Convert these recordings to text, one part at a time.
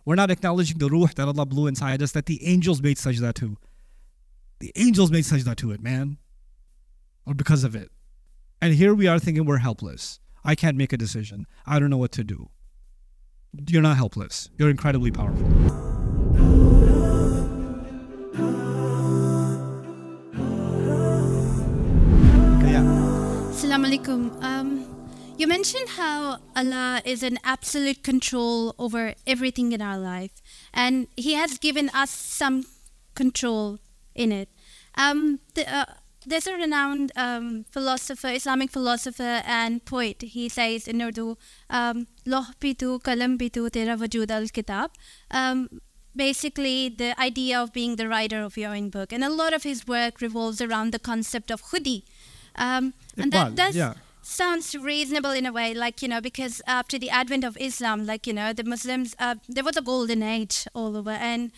We're not acknowledging the ruh that Allah blew inside us, that the angels made sajda to. The angels made sajda to it, man. Or because of it. And here we are thinking we're helpless. I can't make a decision. I don't know what to do. You're not helpless. You're incredibly powerful. Okay, yeah. Assalamu alaikum. You mentioned how Allah is in absolute control over everything in our life, and He has given us some control in it. There's a renowned philosopher, Islamic philosopher and poet. He says in Urdu, "Loh bhi tu, kalam bhi tu, tera wajood al-kitab." Basically, the idea of being the writer of your own book, and a lot of his work revolves around the concept of khudi, and that does. Yeah. Sounds reasonable in a way, like, because after the advent of Islam, like, the Muslims, there was a golden age all over. And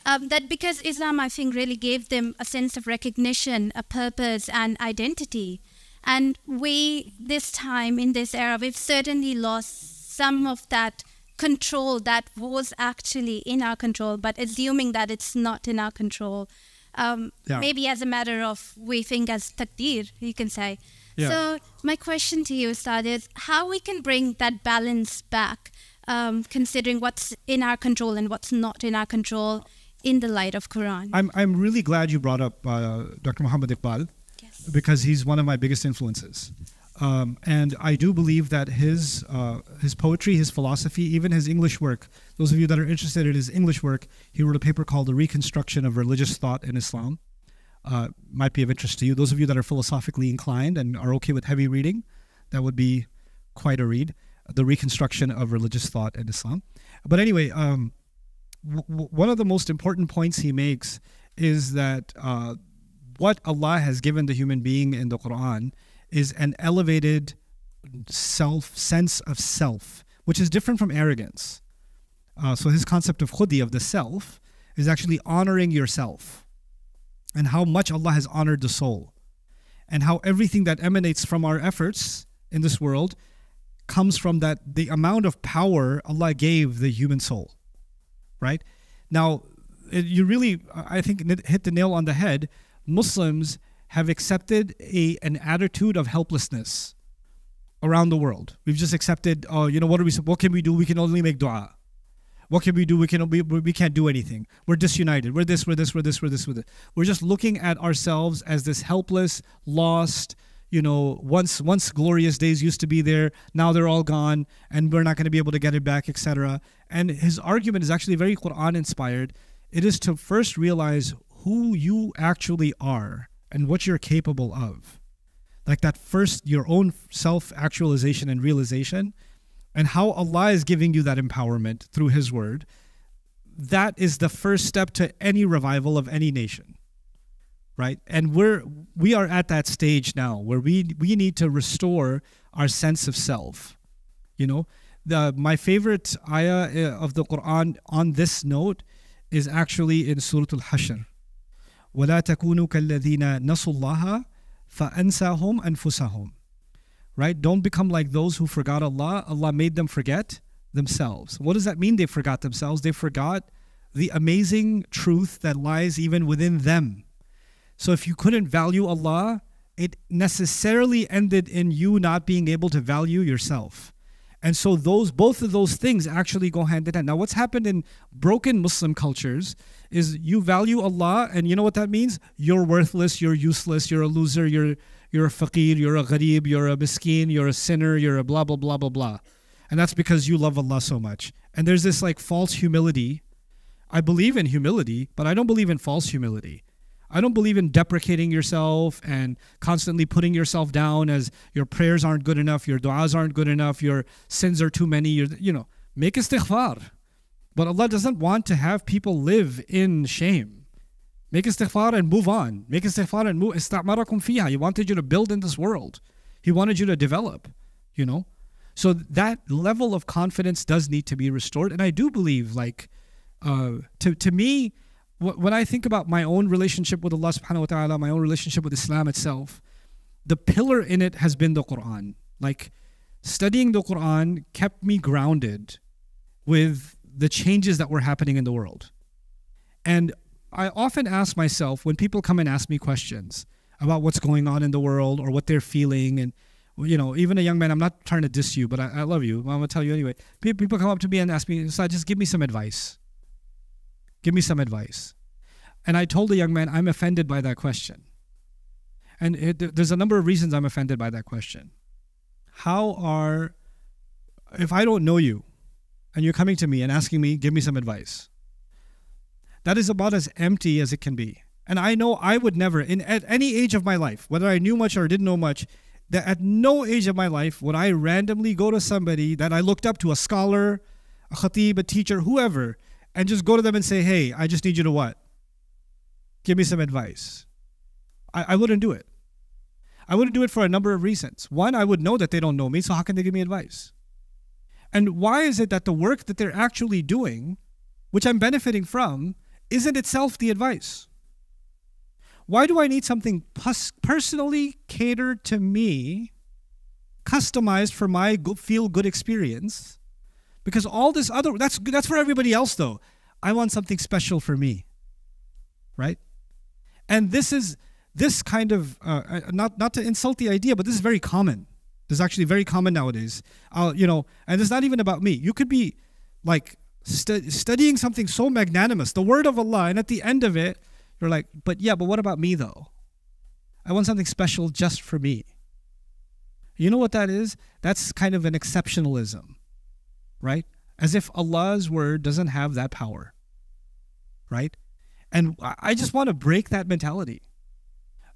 that because Islam, I think, really gave them a sense of recognition, a purpose and identity. And we, this time, in this era, we've certainly lost some of that control that was actually in our control, but assuming that it's not in our control. Maybe as a matter of, we think as taqdeer, you can say. Yeah. So my question to you, Ustad, is how we can bring that balance back, considering what's in our control and what's not in our control in the light of Quran. I'm really glad you brought up Dr. Muhammad Iqbal, yes, because he's one of my biggest influences. And I do believe that his poetry, his philosophy, even his English work, those of you that are interested in his English work, he wrote a paper called The Reconstruction of Religious Thought in Islam. Might be of interest to you. Those of you that are philosophically inclined and are okay with heavy reading, that would be quite a read. The Reconstruction of Religious Thought in Islam. But anyway, one of the most important points he makes is that what Allah has given the human being in the Quran is an elevated sense of self, which is different from arrogance. So his concept of khudi, of the self, is actually honoring yourself, and how much Allah has honored the soul, and how everything that emanates from our efforts in this world comes from the amount of power Allah gave the human soul, right? Now, you really, I think, hit the nail on the head. Muslims have accepted an attitude of helplessness around the world. We've just accepted, what can we do? We can only make dua. What can we do? We can't do anything. We're disunited. We're this. We're just looking at ourselves as this helpless, lost, once glorious days used to be there. Now they're all gone, and we're not going to be able to get it back, etc. And his argument is actually very Quran inspired. It is to first realize who you actually are and what you're capable of. Like that first, your own self-actualization and realization, and how Allah is giving you that empowerment through His word. That is the first step to any revival of any nation, right? And we are at that stage now where we need to restore our sense of self. My favorite ayah of the Quran on this note is actually in Surah Al-Hashr. وَلَا تَكُونُوا كَالَّذِينَ نَسُوا اللَّهَ فَأَنْسَاهُمْ أَنفُسَهُمْ. Right? Don't become like those who forgot Allah. Allah made them forget themselves. What does that mean, they forgot themselves? They forgot the amazing truth that lies even within them. So if you couldn't value Allah, it necessarily ended in you not being able to value yourself. And so both of those things actually go hand in hand. Now, what's happened in broken Muslim cultures is you value Allah, and you know what that means? You're worthless, you're useless, you're a loser, you're a faqir, you're a gharib, you're a miskin, you're a sinner, you're a blah, blah, blah, blah, blah. And that's because you love Allah so much. And there's this like false humility. I believe in humility, but I don't believe in false humility. I don't believe in deprecating yourself and constantly putting yourself down as your prayers aren't good enough, your du'as aren't good enough, your sins are too many. Make istighfar. But Allah doesn't want to have people live in shame. Make istighfar and move on. Make istighfar and move. Istamarakum fiha. He wanted you to build in this world. He wanted you to develop, So that level of confidence does need to be restored. And I do believe, to me, when I think about my own relationship with Allah subhanahu wa ta'ala, my own relationship with Islam itself, the pillar in it has been the Quran. Like, studying the Quran kept me grounded with the changes that were happening in the world. And I often ask myself, when people come and ask me questions about what's going on in the world or what they're feeling, and even a young man, I'm not trying to diss you, but I love you. I'm going to tell you anyway. People come up to me and ask me, "Ustad, just give me some advice. Give me some advice." And I told the young man, I'm offended by that question. And there's a number of reasons I'm offended by that question. If I don't know you and you're coming to me and asking me, give me some advice, that is about as empty as it can be. And I know I would never, at any age of my life, whether I knew much or didn't know much, that at no age of my life would I randomly go to somebody that I looked up to, a scholar, a khatib, a teacher, whoever, and just go to them and say, "Hey, I just need you to what? Give me some advice." I wouldn't do it. I wouldn't do it for a number of reasons. One, I would know that they don't know me, so how can they give me advice? And why is it that the work that they're actually doing, which I'm benefiting from, isn't itself the advice? Why do I need something personally catered to me, customized for my feel-good experience? Because all this other, that's for everybody else though. I want something special for me, right? And this kind of, not to insult the idea, but this is very common. This is actually very common nowadays. And it's not even about me. You could be like studying something so magnanimous, the word of Allah, and at the end of it, you're like, but what about me though? I want something special just for me. You know what that is? That's kind of an exceptionalism, right? As if Allah's word doesn't have that power, right? And I just want to break that mentality.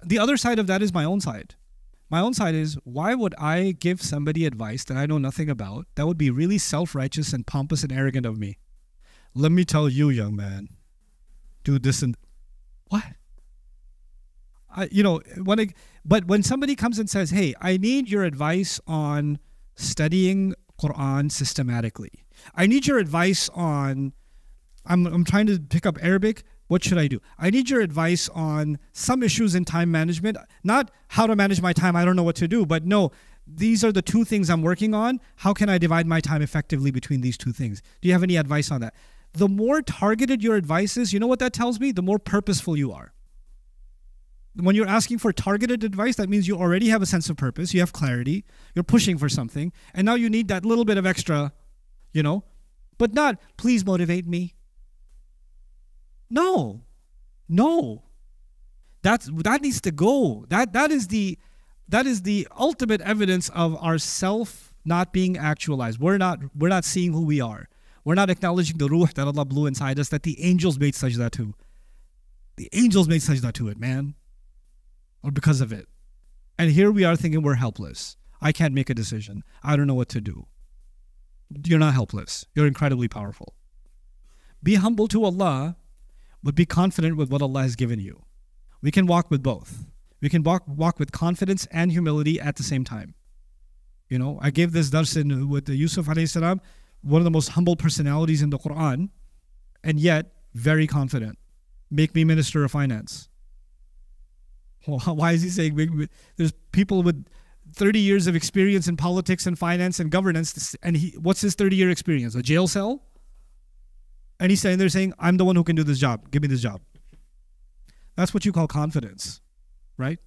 The other side of that is my own side. My own side is, why would I give somebody advice that I know nothing about? That would be really self-righteous and pompous and arrogant of me. Let me tell you, young man, do this and what? But when somebody comes and says, "Hey, I need your advice on studying Quran systematically. I need your advice on, I'm trying to pick up Arabic. What should I do? I need your advice on some issues in time management. Not how to manage my time, I don't know what to do, but no, these are the two things I'm working on. How can I divide my time effectively between these two things? Do you have any advice on that?" The more targeted your advice is, you know what that tells me? The more purposeful you are. When you're asking for targeted advice, that means you already have a sense of purpose, you have clarity, you're pushing for something, and now you need that little bit of extra, but not, "Please motivate me." No. That needs to go. That is the ultimate evidence of our self not being actualized. We're not seeing who we are. We're not acknowledging the ruh that Allah blew inside us, that the angels made sajda to. The angels made sajda to it, man. Or because of it. And here we are thinking we're helpless. I can't make a decision. I don't know what to do. You're not helpless. You're incredibly powerful. Be humble to Allah, but be confident with what Allah has given you. We can walk with both. We can walk with confidence and humility at the same time. I gave this dars with Yusuf alayhi salam, one of the most humble personalities in the Quran, and yet very confident. Make me Minister of Finance. Why is he saying there's people with 30 years of experience in politics and finance and governance, and what's his 30-year experience? A jail cell? And he's standing there saying, "I'm the one who can do this job. Give me this job." That's what you call confidence, right?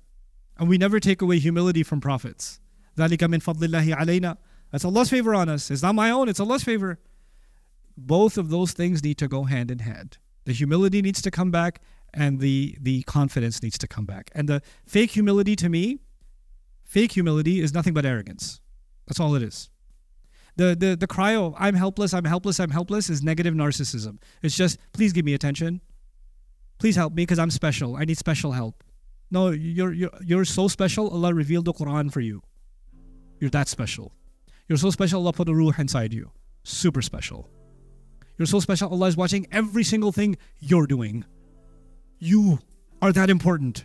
And we never take away humility from prophets. ذَلِكَ مِنْ فَضْلِ اللَّهِ عَلَيْنَا. That's Allah's favor on us. It's not my own, it's Allah's favor. Both of those things need to go hand in hand. The humility needs to come back, and the confidence needs to come back. And the fake humility, to me, fake humility is nothing but arrogance. That's all it is. The cry of I'm helpless is negative narcissism. It's just, "Please give me attention. Please help me because I'm special. I need special help." No, you're so special. Allah revealed the Quran for you. You're that special. You're so special. Allah put a ruh inside you. Super special. You're so special. Allah is watching every single thing you're doing. You are that important.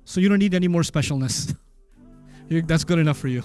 So you don't need any more specialness. That's good enough for you.